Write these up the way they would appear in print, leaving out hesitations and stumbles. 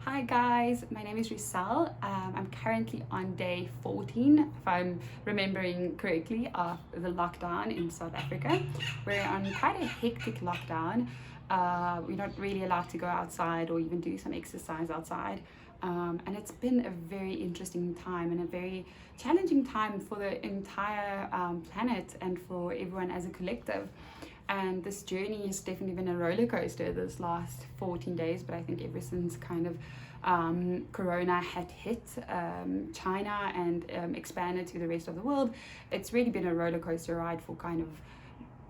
Hi guys, my name is Rucelle. I'm currently on day 14, if I'm remembering correctly, of the lockdown in South Africa. We're on quite a hectic lockdown. We're not really allowed to go outside or even do some exercise outside. And it's been a very interesting time and a very challenging time for the entire planet and for everyone as a collective. And this journey has definitely been a roller coaster this last 14 days, but I think ever since kind of Corona had hit China and expanded to the rest of the world, it's really been a roller coaster ride for kind of,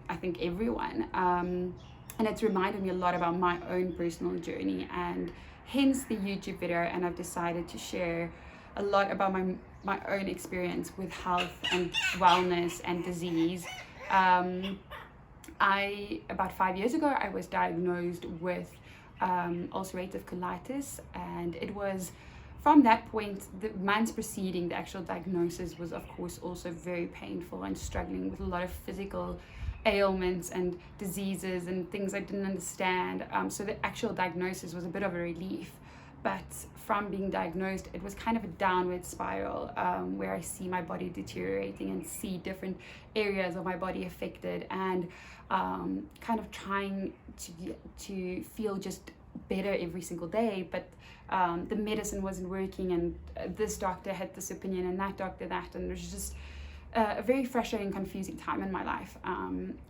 I think, everyone. And it's reminded me a lot about my own personal journey, and hence the YouTube video. And I've decided to share a lot about my own experience with health and wellness and disease. About 5 years ago, I was diagnosed with ulcerative colitis, and it was from that point, the months preceding the actual diagnosis was of course also very painful and struggling with a lot of physical ailments and diseases and things I didn't understand. So the actual diagnosis was a bit of a relief. But from being diagnosed, it was kind of a downward spiral where I see my body deteriorating and see different areas of my body affected, and kind of trying to feel just better every single day. But the medicine wasn't working, and this doctor had this opinion and that doctor that, and it was just a very frustrating, confusing time in my life.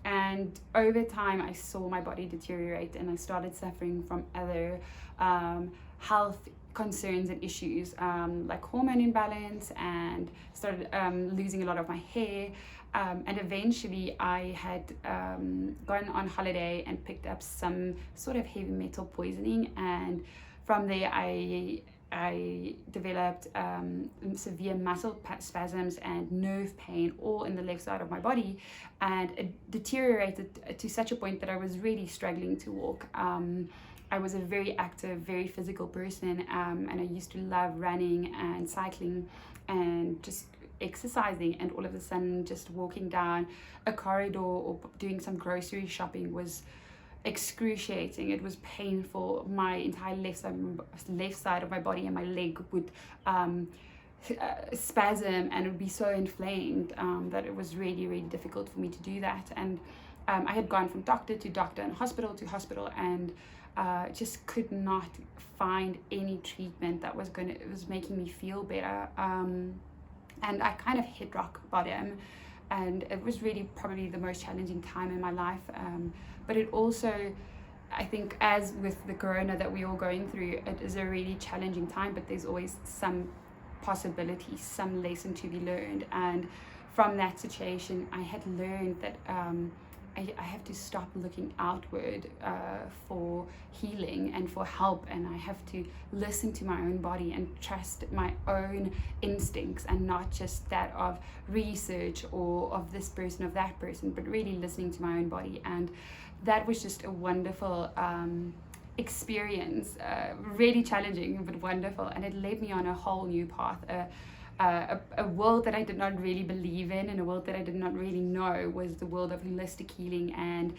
And over time, I saw my body deteriorate, and I started suffering from other health concerns and issues, like hormone imbalance, and started losing a lot of my hair. And eventually I had gone on holiday and picked up some sort of heavy metal poisoning, and from there I developed severe muscle spasms and nerve pain all in the left side of my body, and it deteriorated to such a point that I was really struggling to walk. I was a very active, very physical person, and I used to love running and cycling and just exercising, and all of a sudden just walking down a corridor or doing some grocery shopping was excruciating. It was painful. My entire left side of my body and my leg would spasm, and it would be so inflamed that it was really, really difficult for me to do that. And I had gone from doctor to doctor and hospital to hospital, and just could not find any treatment that was making me feel better. And I kind of hit rock bottom, and it was really probably the most challenging time in my life. But it also, I think, as with the corona that we're all going through, it is a really challenging time, but there's always some possibility, some lesson to be learned. And from that situation, I had learned that I have to stop looking outward for healing and for help, and I have to listen to my own body and trust my own instincts, and not just that of research or of this person, of that person, but really listening to my own body. And that was just a wonderful experience, really challenging but wonderful, and it led me on a whole new path. A world that I did not really believe in, and a world that I did not really know, was the world of holistic healing and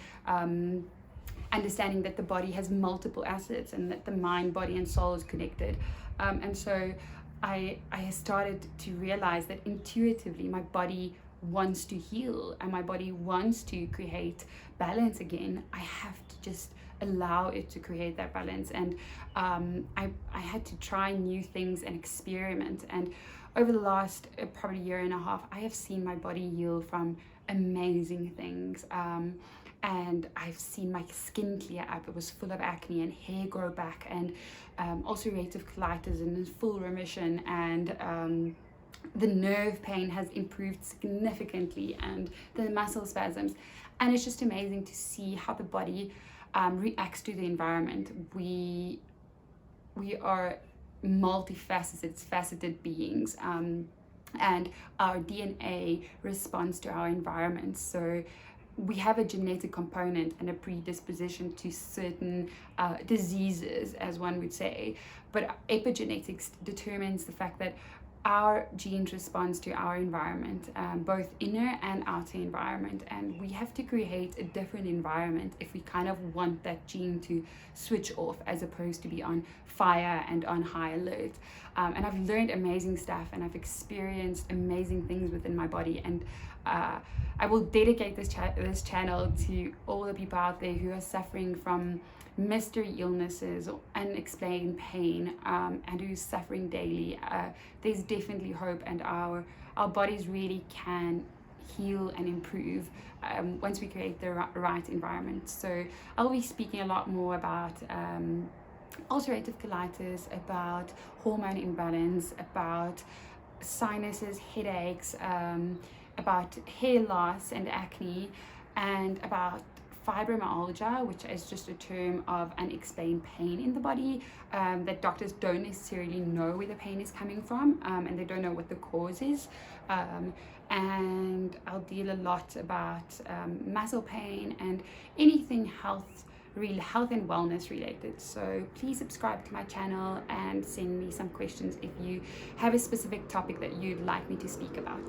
understanding that the body has multiple assets, and that the mind, body and soul is connected. And so I started to realize that intuitively my body wants to heal, and my body wants to create balance again. I have to just allow it to create that balance. And I had to try new things and experiment. And over the last probably year and a half, I have seen my body heal from amazing things. And I've seen my skin clear up. It was full of acne, and hair grow back, and ulcerative colitis in full remission, and the nerve pain has improved significantly, and the muscle spasms. And it's just amazing to see how the body reacts to the environment. We are faceted beings, and our DNA responds to our environment. So we have a genetic component and a predisposition to certain diseases, as one would say, but epigenetics determines the fact that our genes responds to our environment, both inner and outer environment, and we have to create a different environment if we kind of want that gene to switch off as opposed to be on fire and on high alert. And I've learned amazing stuff, and I've experienced amazing things within my body, and I will dedicate this channel to all the people out there who are suffering from mystery illnesses or unexplained pain, and who's suffering daily. There's definitely hope, and our bodies really can heal and improve once we create the right environment. So I'll be speaking a lot more about ulcerative colitis, about hormone imbalance, about sinuses, headaches, about hair loss and acne, and about fibromyalgia, which is just a term of unexplained pain in the body, that doctors don't necessarily know where the pain is coming from, and they don't know what the cause is. And I'll deal a lot about muscle pain and anything health and wellness related. So please subscribe to my channel and send me some questions if you have a specific topic that you'd like me to speak about.